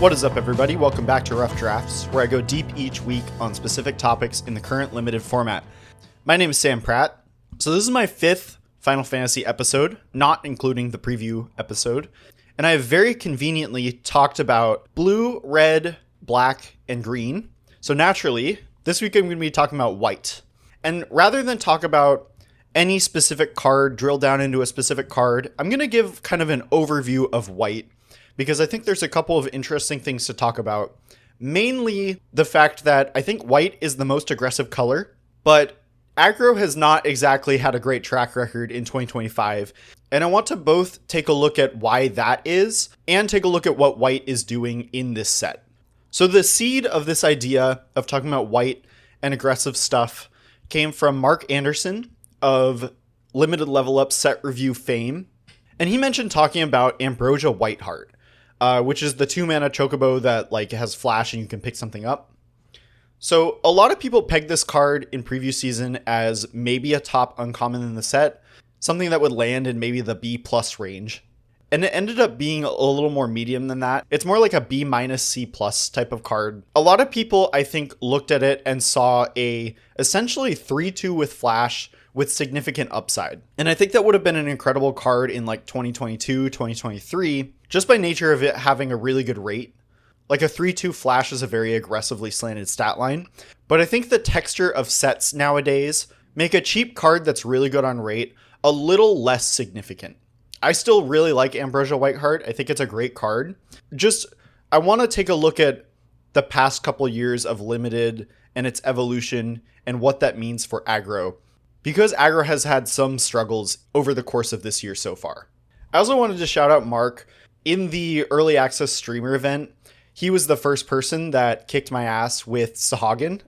What is up, everybody? Welcome back to Rough Drafts, where I go deep each week on specific topics in the current limited format. My name is Sam Pratt. So this is my 5th Final Fantasy episode, not including the preview episode. And I have very conveniently talked about blue, red, black, and green. So naturally, this week I'm going to be talking about white. And rather than talk about any specific card, drill down into a specific card, I'm going to give kind of an overview of white, because I think there's a couple of interesting things to talk about. Mainly the fact that I think white is the most aggressive color, but aggro has not exactly had a great track record in 2025. And I want to both take a look at why that is and take a look at what white is doing in this set. So the seed of this idea of talking about white and aggressive stuff came from Mark Anderson of Limited Level Up Set Review fame. And he mentioned talking about Ambrosia Whiteheart, which is the 2-mana chocobo that has flash and you can pick something up. So a lot of people pegged this card in preview season as maybe a top uncommon in the set, something that would land in maybe the B+ range. And it ended up being a little more medium than that. It's more like a B- C+ type of card. A lot of people, I think, looked at it and saw a essentially 3/2 with flash with significant upside. And I think that would have been an incredible card in 2022, 2023, just by nature of it having a really good rate. Like a 3/2 flash is a very aggressively slanted stat line. But I think the texture of sets nowadays make a cheap card that's really good on rate a little less significant. I still really like Ambrosia Whiteheart. I think it's a great card. I want to take a look at the past couple years of Limited and its evolution and what that means for aggro, because aggro has had some struggles over the course of this year so far. I also wanted to shout out Mark. In the early access streamer event, he was the first person that kicked my ass with Sahagin.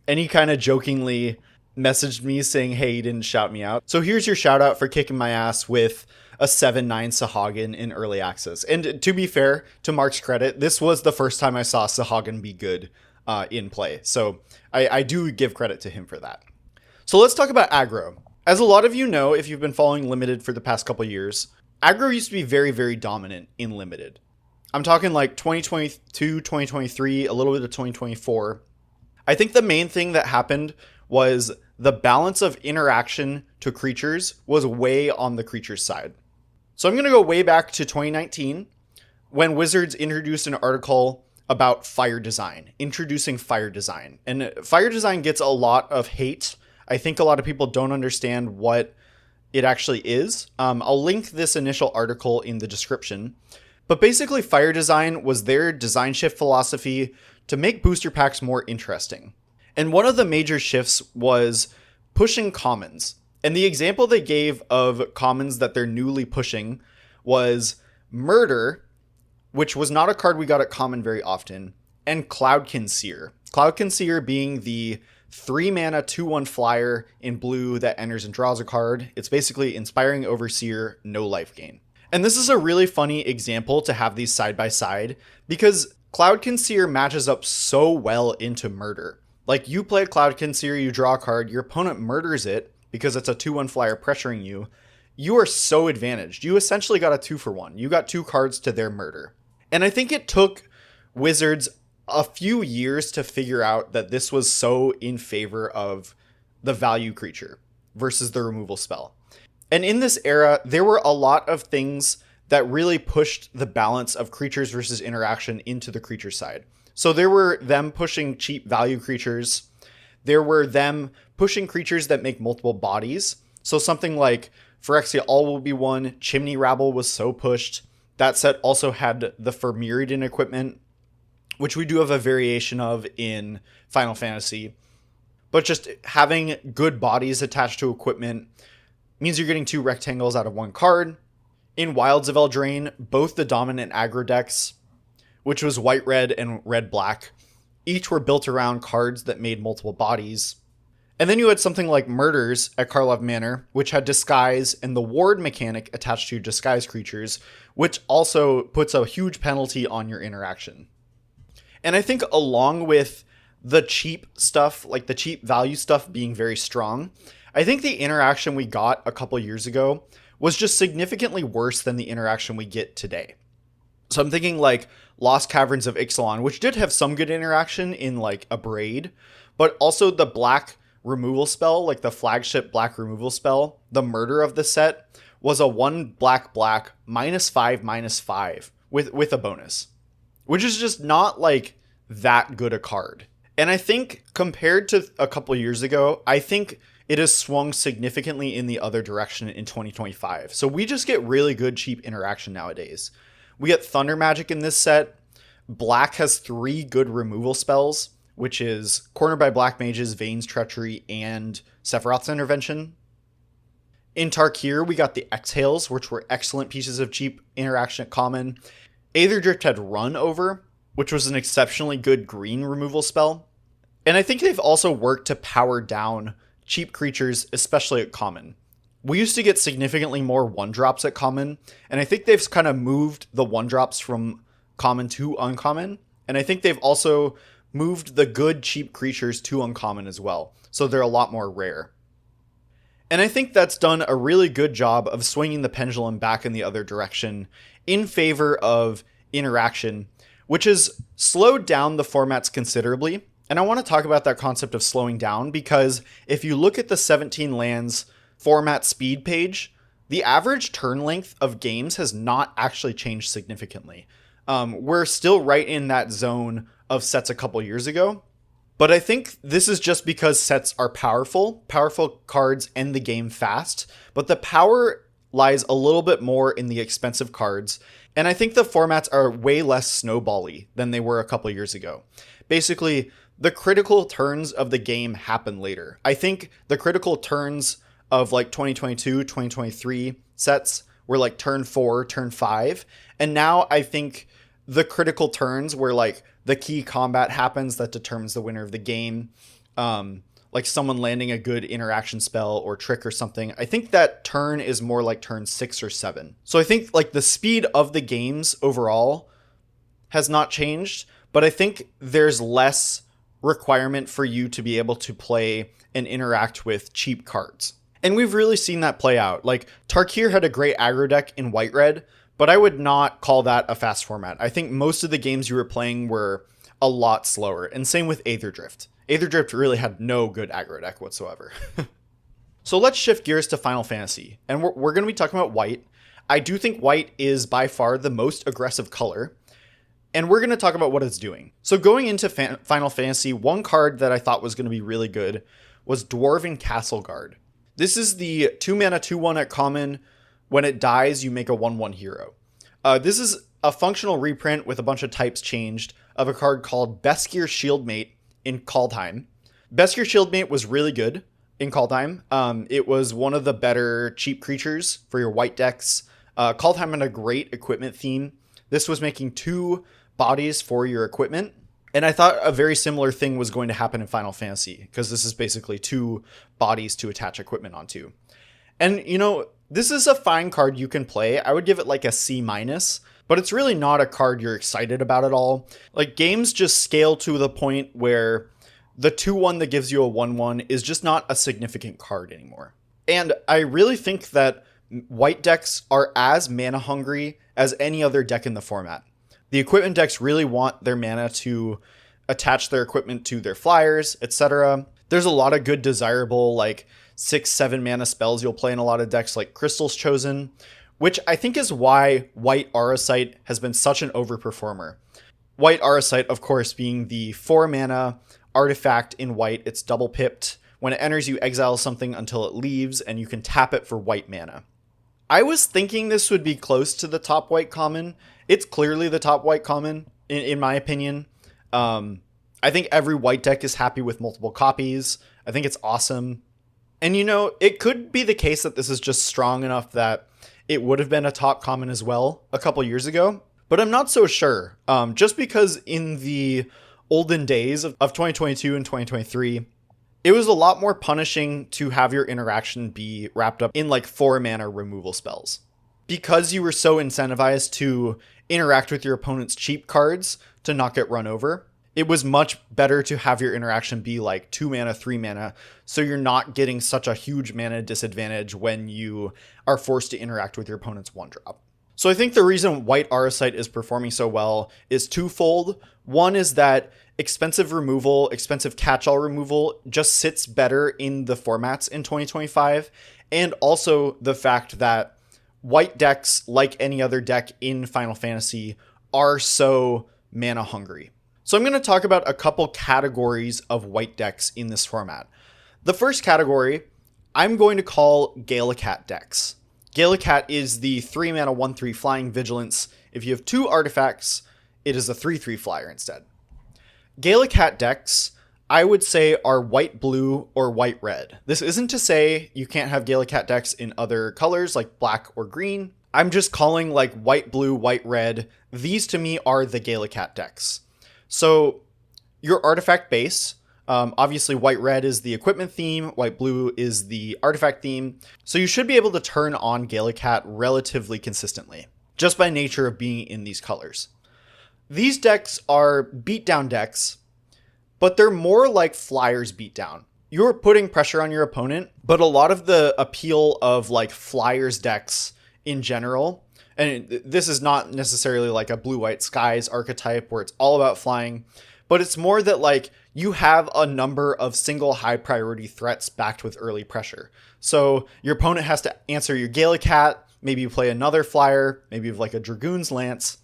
And he kind of jokingly messaged me saying, hey, he didn't shout me out. So here's your shout out for kicking my ass with a 7/9 Sahagin in early access. And to be fair, to Mark's credit, this was the first time I saw Sahagin be good in play. So I do give credit to him for that. So let's talk about aggro. As a lot of you know, if you've been following Limited for the past couple years, aggro used to be very, very dominant in Limited. I'm talking 2022, 2023, a little bit of 2024. I think the main thing that happened was the balance of interaction to creatures was way on the creature's side. So I'm going to go way back to 2019 when Wizards introduced an article about fire design, introducing fire design. And fire design gets a lot of hate. I think a lot of people don't understand what it actually is. I'll link this initial article in the description. But basically, fire design was their design shift philosophy to make booster packs more interesting. And one of the major shifts was pushing commons. And the example they gave of commons that they're newly pushing was Murder, which was not a card we got at common very often, and Cloudkin Seer. Cloudkin Seer being the 3-mana 2/1 flyer in blue that enters and draws a card. It's basically Inspiring Overseer, no life gain. And this is a really funny example to have these side by side because Cloudkin Seer matches up so well into Murder. You play Cloudkin Seer, you draw a card, your opponent murders it because it's a 2/1 flyer pressuring you. You are so advantaged. You essentially got a 2-for-1. You got 2 cards to their murder. And I think it took Wizards a few years to figure out that this was so in favor of the value creature versus the removal spell. And in this era, there were a lot of things that really pushed the balance of creatures versus interaction into the creature side. So there were them pushing cheap value creatures. There were them pushing creatures that make multiple bodies. So something like Phyrexia All will be one. Chimney Rabble was so pushed. That set also had the Firmiridan equipment, which we do have a variation of in Final Fantasy. But just having good bodies attached to equipment means you're getting 2 rectangles out of 1 card. In Wilds of Eldraine, both the dominant aggro decks, which was white-red and red-black, each were built around cards that made multiple bodies. And then you had something like Murders at Karlov Manor, which had Disguise and the Ward mechanic attached to Disguise creatures, which also puts a huge penalty on your interaction. And I think along with the cheap stuff, the cheap value stuff being very strong, I think the interaction we got a couple years ago was just significantly worse than the interaction we get today. So I'm thinking like Lost Caverns of Ixalan, which did have some good interaction in like a braid, but also the black removal spell, like the flagship black removal spell, the murder of the set was a 1 black black -5/-5 with a bonus, which is just not like that good a card. And I think compared to a couple years ago, I think it has swung significantly in the other direction in 2025. So we just get really good cheap interaction nowadays. We get Thunder Magic in this set. Black has 3 good removal spells, which is Cornered by Black Mages, Vane's Treachery, and Sephiroth's Intervention. In Tarkir, we got the Exhales, which were excellent pieces of cheap interaction at common. Aetherdrift had Run Over, which was an exceptionally good green removal spell. And I think they've also worked to power down cheap creatures, especially at common. We used to get significantly more 1-drops at common, and I think they've kind of moved the 1-drops from common to uncommon. And I think they've also moved the good cheap creatures to uncommon as well, so they're a lot more rare. And I think that's done a really good job of swinging the pendulum back in the other direction in favor of interaction, which has slowed down the formats considerably. And I want to talk about that concept of slowing down, because if you look at the 17 lands format speed page, the average turn length of games has not actually changed significantly. We're still right in that zone of sets a couple years ago. But I think this is just because sets are powerful cards end the game fast, but the power lies a little bit more in the expensive cards. And I think the formats are way less snowbally than they were a couple years ago. Basically, the critical turns of the game happen later. I think the critical turns of like 2022, 2023 sets were like turn 4, turn 5. And now I think the critical turns where like the key combat happens that determines the winner of the game, like someone landing a good interaction spell or trick or something, I think that turn is more like turn 6 or 7. So I think like the speed of the games overall has not changed, but I think there's less requirement for you to be able to play and interact with cheap cards. And we've really seen that play out. Like Tarkir had a great aggro deck in white-red, but I would not call that a fast format. I think most of the games you were playing were a lot slower, and same with Aetherdrift. Aetherdrift really had no good aggro deck whatsoever. So let's shift gears to Final Fantasy, and we're going to be talking about white. I do think white is by far the most aggressive color, and we're going to talk about what it's doing. So going into Final Fantasy, one card that I thought was going to be really good was Dwarven Castle Guard. This is the 2-mana 2/1 at common. When it dies, you make a 1/1 hero. This is a functional reprint with a bunch of types changed of a card called Beskir Shieldmate in Kaldheim. Beskir Shieldmate was really good in Kaldheim. It was one of the better cheap creatures for your white decks. Kaldheim had a great equipment theme. This was making 2 bodies for your equipment. And I thought a very similar thing was going to happen in Final Fantasy, because this is basically 2 bodies to attach equipment onto. And, you know, this is a fine card you can play. I would give it like a C-, but it's really not a card you're excited about at all. Like, games just scale to the point where the 2/1 that gives you a 1/1 is just not a significant card anymore. And I really think that white decks are as mana hungry as any other deck in the format. The equipment decks really want their mana to attach their equipment to their flyers, etc. There's a lot of good desirable like 6-7 mana spells you'll play in a lot of decks, like Crystal's Chosen, which I think is why White Auracite has been such an overperformer. White Auracite, of course, being the 4 mana artifact in white. It's double pipped. When it enters, you exile something until it leaves, and you can tap it for white mana. I was thinking this would be close to the top white common. It's clearly the top white common, in my opinion. I think every white deck is happy with multiple copies. I think it's awesome. And, you know, it could be the case that this is just strong enough that it would have been a top common as well a couple years ago. But I'm not so sure. Just because in the olden days of 2022 and 2023, it was a lot more punishing to have your interaction be wrapped up in like 4 mana removal spells. Because you were so incentivized to interact with your opponent's cheap cards to not get run over, it was much better to have your interaction be like 2 mana, 3 mana, so you're not getting such a huge mana disadvantage when you are forced to interact with your opponent's 1-drop. So I think the reason white Auracite is performing so well is twofold. One is that expensive removal, expensive catch-all removal just sits better in the formats in 2025. And also the fact that white decks, like any other deck in Final Fantasy, are so mana hungry. So I'm going to talk about a couple categories of white decks in this format. The first category I'm going to call Gallicat decks. Gallicat is the 3 mana 1/3 flying vigilance. If you have 2 artifacts, it is a 3/3 flyer instead. Gallicat decks, I would say, are white-blue or white-red. This isn't to say you can't have Gallicat decks in other colors like black or green. I'm just calling like white-blue, white-red. These to me are the Gallicat decks. So your artifact base, obviously white-red is the equipment theme, white-blue is the artifact theme. So you should be able to turn on Gallicat relatively consistently, just by nature of being in these colors. These decks are beatdown decks, but they're more like flyers beatdown. You're putting pressure on your opponent, but a lot of the appeal of like flyers decks in general, and this is not necessarily like a blue-white skies archetype where it's all about flying, but it's more that like you have a number of single high priority threats backed with early pressure. So your opponent has to answer your Gallicat, maybe you play another flyer, maybe you have like a Dragoon's Lance.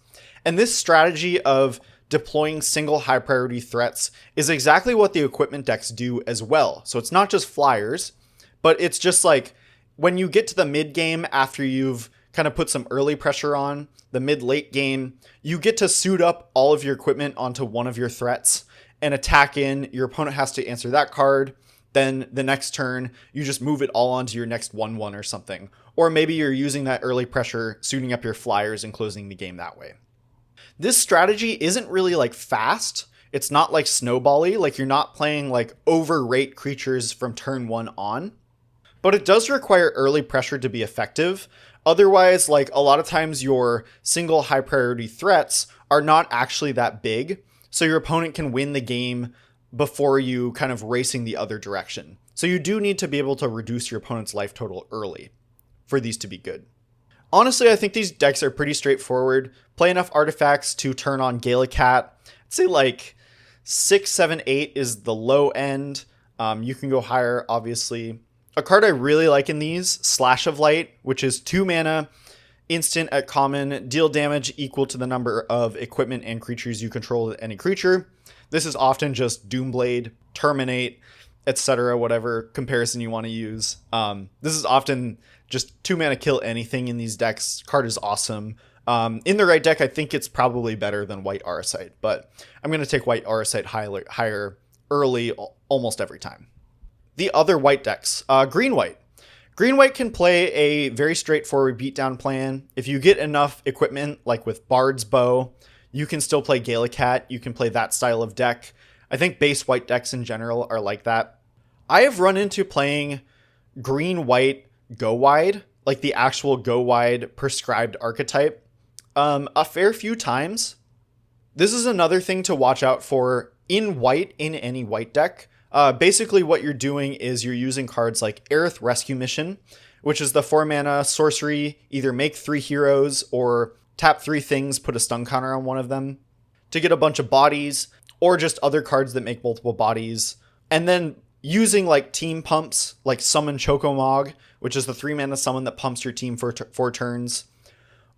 And this strategy of deploying single high priority threats is exactly what the equipment decks do as well. So it's not just flyers, but it's just like when you get to the mid game after you've kind of put some early pressure on, the mid-late game, you get to suit up all of your equipment onto one of your threats and attack in. Your opponent has to answer that card. Then the next turn, you just move it all onto your next 1/1 or something. Or maybe you're using that early pressure, suiting up your flyers and closing the game that way. This strategy isn't really like fast. It's not like snowball-y, like you're not playing like overrate creatures from turn 1 on. But it does require early pressure to be effective. Otherwise, like a lot of times your single high priority threats are not actually that big. So your opponent can win the game before you kind of racing the other direction. So you do need to be able to reduce your opponent's life total early for these to be good. Honestly, I think these decks are pretty straightforward. Play enough artifacts to turn on Gallicat. I'd say like 6, 7, 8 is the low end. You can go higher, obviously. A card I really like in these, Slash of Light, which is 2 mana, instant at common, deal damage equal to the number of equipment and creatures you control with any creature. This is often just Doomblade, Terminate, etc., whatever comparison you want to use. This is often just 2 mana kill anything in these decks. Card is awesome. In the right deck, I think it's probably better than white Auracite, but I'm going to take white Auracite higher early almost every time. The other white decks, green-white. Green-white can play a very straightforward beatdown plan. If you get enough equipment, like with Bard's Bow, you can still play Gallicat. You can play that style of deck. I think base white decks in general are like that. I have run into playing green-white go wide, like the actual go wide prescribed archetype, a fair few times. This is another thing to watch out for in white in any white deck. Basically what you're doing is you're using cards like Aerith Rescue Mission, which is the 4 mana sorcery, either make 3 heroes or tap 3 things, put a stun counter on one of them to get a bunch of bodies, or just other cards that make multiple bodies. And then using like team pumps, like Summon Chocomog, which is the 3 mana summon that pumps your team for 4 turns.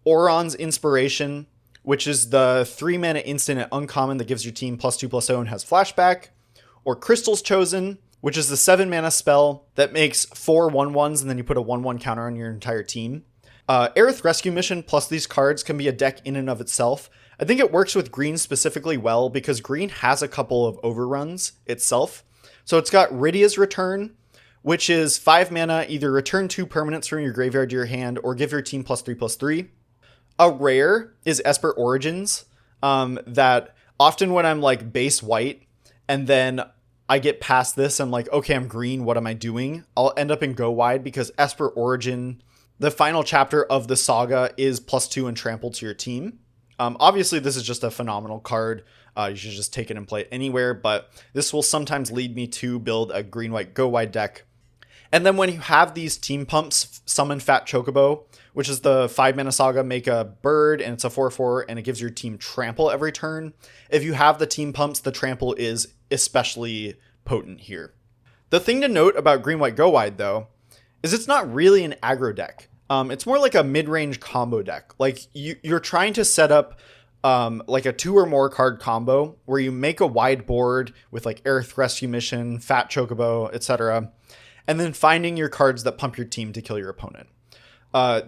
Auron's Inspiration, which is the 3 mana instant at uncommon that gives your team +2/+0 and has flashback. Or Crystal's Chosen, which is the 7 mana spell that makes 4 1/1s and then you put a 1/1 counter on your entire team. Aerith Rescue Mission plus these cards can be a deck in and of itself. I think it works with green specifically well because green has a couple of overruns itself. So it's got Rydia's Return, which is 5 mana, either return 2 permanents from your graveyard to your hand or give your team +3/+3. A rare is Esper Origins, that often when I'm like base white and then I get past this, I'm like, okay, I'm green, what am I doing? I'll end up in go wide because Esper Origin, the final chapter of the saga, is +2 and trample to your team. Obviously, this is just a phenomenal card. You should just take it and play it anywhere, but this will sometimes lead me to build a green-white go-wide deck. And then when you have these team pumps, summon Fat Chocobo, which is the 5-mana saga, make a bird, and it's a 4/4, and it gives your team trample every turn. If you have the team pumps, the trample is especially potent here. The thing to note about Green White Go Wide, though, is it's not really an aggro deck. It's more like a mid-range combo deck. Like you're trying to set up like a 2 or more card combo where you make a wide board with like Aerith Rescue Mission, Fat Chocobo, etc., and then finding your cards that pump your team to kill your opponent.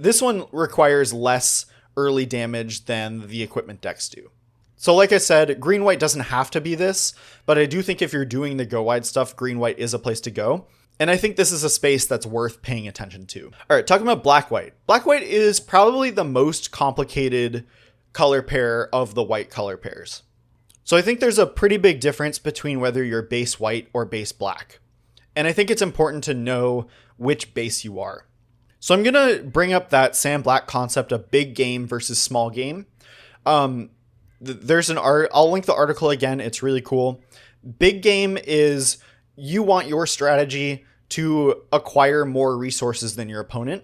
This one requires less early damage than the equipment decks do. So like I said, green-white doesn't have to be this, but I do think if you're doing the go-wide stuff, green-white is a place to go. And I think this is a space that's worth paying attention to. All right, talking about black-white. Black-white is probably the most complicated color pair of the white color pairs. So I think there's a pretty big difference between whether you're base white or base black. And I think it's important to know which base you are. So I'm going to bring up that Sam Black concept of big game versus small game. There's an art. I'll link the article again. It's really cool. Big game is you want your strategy to acquire more resources than your opponent.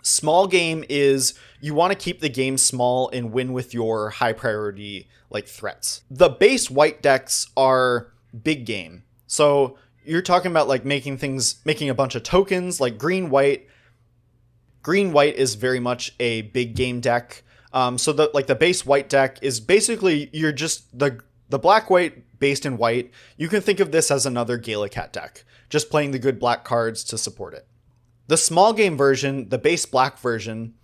Small game is you want to keep the game small and win with your high priority like threats. The base white decks are big game. So you're talking about like making a bunch of tokens like green white. Green white is very much a big game deck. So the base white deck is basically you're just the black white based in white. You can think of this as another Galacat deck, just playing the good black cards to support it. The small game version, the base black version,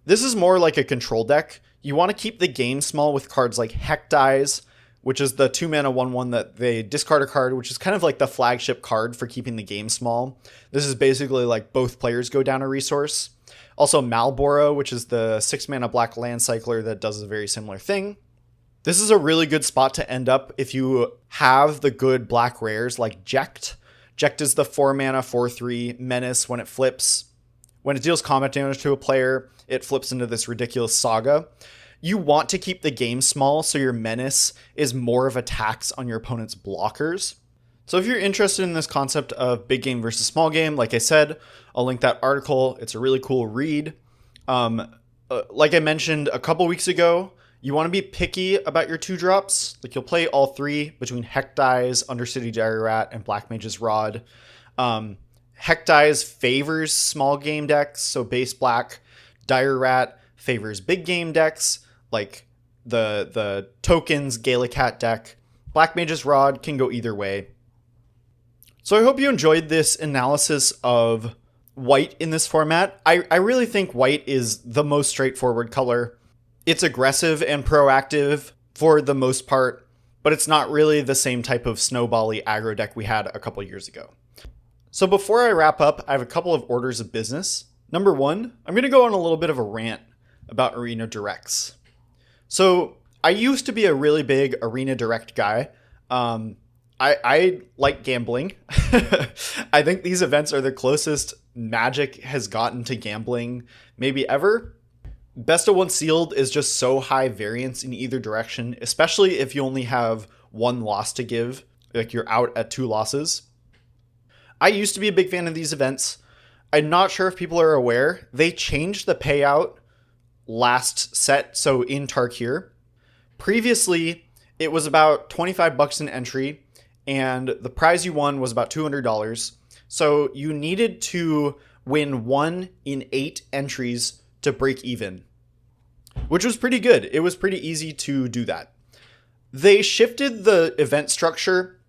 this is more like a control deck. You want to keep the game small with cards like Heck Dies, which is the 2-mana 1/1 that they discard a card, which is kind of like the flagship card for keeping the game small. This is basically like both players go down a resource. Also Malboro, which is the 6-mana black land cycler that does a very similar thing. This is a really good spot to end up if you have the good black rares like Jekt. Jekt is the 4-mana 4/3 menace when it flips. When it deals combat damage to a player, it flips into this ridiculous saga. You want to keep the game small so your menace is more of a tax on your opponent's blockers. So if you're interested in this concept of big game versus small game, like I said, I'll link that article. It's a really cool read. Like I mentioned a couple weeks ago, you want to be picky about your 2-drops. Like you'll play all 3 between Heck Dies, Undercity Dire Rat, and Black Mage's Rod. Heck Dies favors small game decks, so base black. Dire Rat favors big game decks, like the tokens Galacat deck. Black Mage's Rod can go either way. So I hope you enjoyed this analysis of white in this format. I really think white is the most straightforward color. It's aggressive and proactive for the most part, but it's not really the same type of snowbally aggro deck we had a couple years ago. So before I wrap up, I have a couple of orders of business. Number 1, I'm going to go on a little bit of a rant about Arena Directs. So I used to be a really big Arena Direct guy. I like gambling. I think these events are the closest Magic has gotten to gambling maybe ever. Best of 1 sealed is just so high variance in either direction, especially if you only have 1 loss to give, like you're out at 2 losses. I used to be a big fan of these events. I'm not sure if people are aware. They changed the payout last set, so in Tarkir. Previously, it was about $25 an entry, and the prize you won was about $200. So you needed to win 1 in 8 entries to break even, which was pretty good. It was pretty easy to do that. They shifted the event structure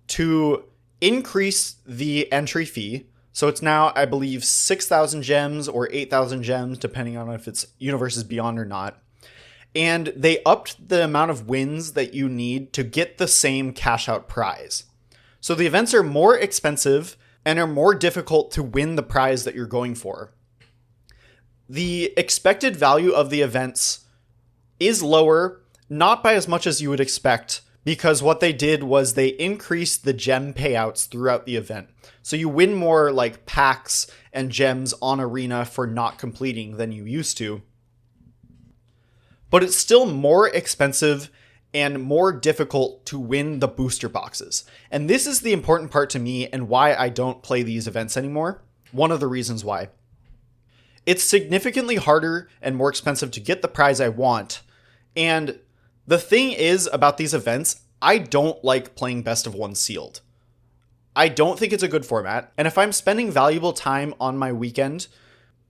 to increase the entry fee. So it's now, I believe, 6,000 gems or 8,000 gems, depending on if it's Universes Beyond or not. And they upped the amount of wins that you need to get the same cash out prize. So the events are more expensive and are more difficult to win the prize that you're going for. The expected value of the events is lower, not by as much as you would expect, because what they did was they increased the gem payouts throughout the event. So you win more like packs and gems on Arena for not completing than you used to. But it's still more expensive and more difficult to win the booster boxes. And this is the important part to me and why I don't play these events anymore. One of the reasons why. It's significantly harder and more expensive to get the prize I want. And the thing is about these events, I don't like playing best of one sealed. I don't think it's a good format. And if I'm spending valuable time on my weekend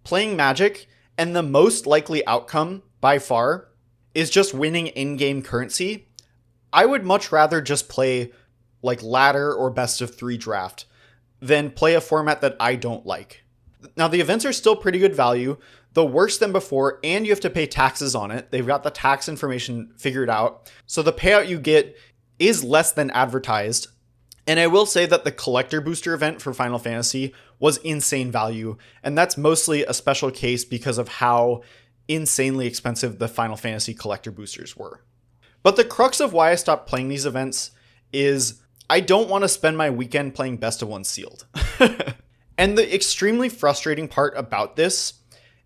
playing Magic, and the most likely outcome by far is just winning in-game currency, I would much rather just play like ladder or best of 3 draft than play a format that I don't like. Now, the events are still pretty good value, though worse than before, and you have to pay taxes on it. They've got the tax information figured out. So the payout you get is less than advertised. And I will say that the collector booster event for Final Fantasy was insane value. And that's mostly a special case because of how insanely expensive the Final Fantasy collector boosters were. But the crux of why I stopped playing these events is I don't want to spend my weekend playing best of one sealed. And the extremely frustrating part about this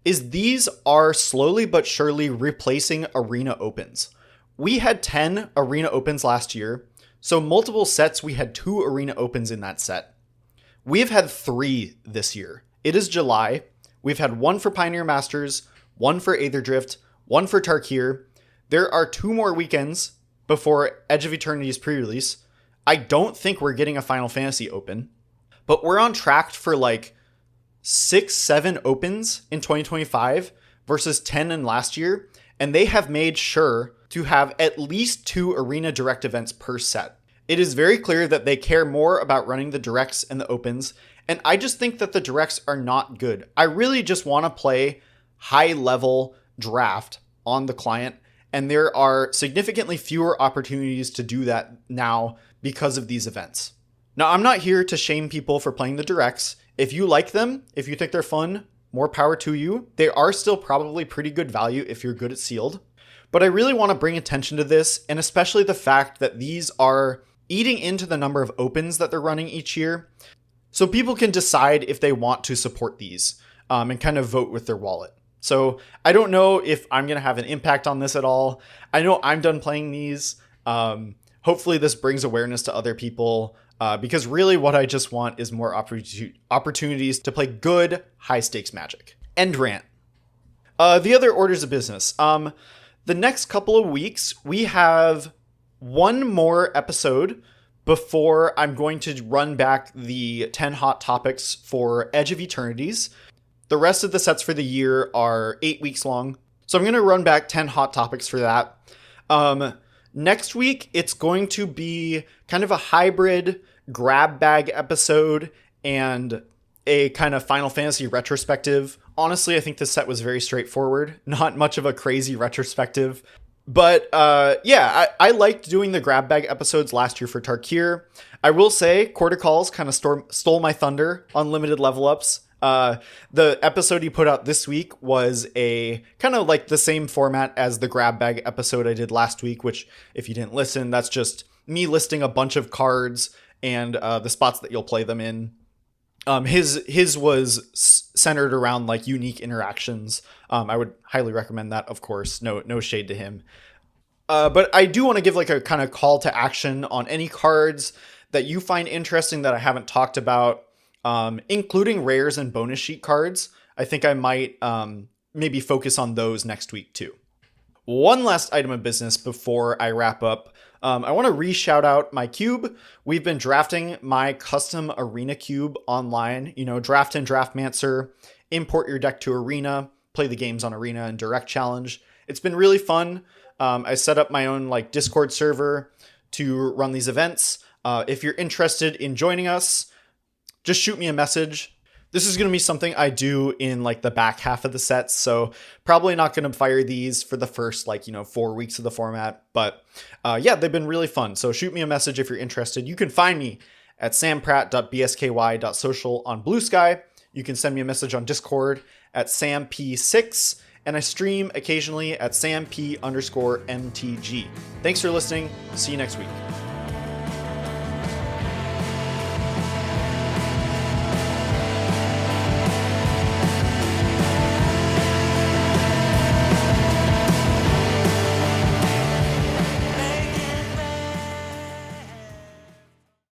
is these are slowly but surely replacing Arena Opens. We had 10 Arena Opens last year, so multiple sets we had 2 Arena Opens in that set. We've had 3 this year. It is July. We've had 1 for Pioneer Masters, 1 for Aetherdrift, 1 for Tarkir. There are 2 more weekends before Edge of Eternity's pre-release. I don't think we're getting a Final Fantasy Open, but we're on track for like 6-7 opens in 2025 versus 10 in last year, and they have made sure to have at least 2 Arena Direct events per set. It is very clear that they care more about running the Directs and the Opens, and I just think that the Directs are not good. I really just want to play high-level draft on the client, and there are significantly fewer opportunities to do that now because of these events. Now, I'm not here to shame people for playing the Directs. If you like them, if you think they're fun, more power to you. They are still probably pretty good value if you're good at sealed. But I really want to bring attention to this, and especially the fact that these are eating into the number of opens that they're running each year. So people can decide if they want to support these and kind of vote with their wallet. So I don't know if I'm going to have an impact on this at all. I know I'm done playing these. Hopefully this brings awareness to other people because really what I just want is more opportunities to play good high stakes Magic. End rant. The other orders of business. The next couple of weeks, we have one more episode before I'm going to run back the 10 hot topics for Edge of Eternities. The rest of the sets for the year are 8 weeks long. So I'm going to run back 10 hot topics for that. Next week, it's going to be kind of a hybrid grab bag episode and a kind of Final Fantasy retrospective. Honestly, I think this set was very straightforward. Not much of a crazy retrospective. But I liked doing the grab bag episodes last year for Tarkir. I will say, Quarter Calls kind of stole my thunder on limited level ups. The episode he put out this week was a kind of like the same format as the grab bag episode I did last week, which if you didn't listen, that's just me listing a bunch of cards and the spots that you'll play them in. His was centered around like unique interactions. I would highly recommend that, of course. No shade to him. But I do want to give like a kind of call to action on any cards that you find interesting that I haven't talked about, including rares and bonus sheet cards. I think I might maybe focus on those next week too. One last item of business before I wrap up. I want to re-shout out my cube. We've been drafting my custom Arena cube online. Draft in Draftmancer, import your deck to Arena, play the games on Arena and Direct Challenge. It's been really fun. I set up my own like Discord server to run these events. If you're interested in joining us, just shoot me a message. This is going to be something I do in like the back half of the sets, so probably not going to fire these for the first 4 weeks of the format. But they've been really fun. So shoot me a message if you're interested. You can find me at sampratt.bsky.social on Blue Sky. You can send me a message on Discord at samp6, and I stream occasionally at samp_mtg. Thanks for listening. See you next week.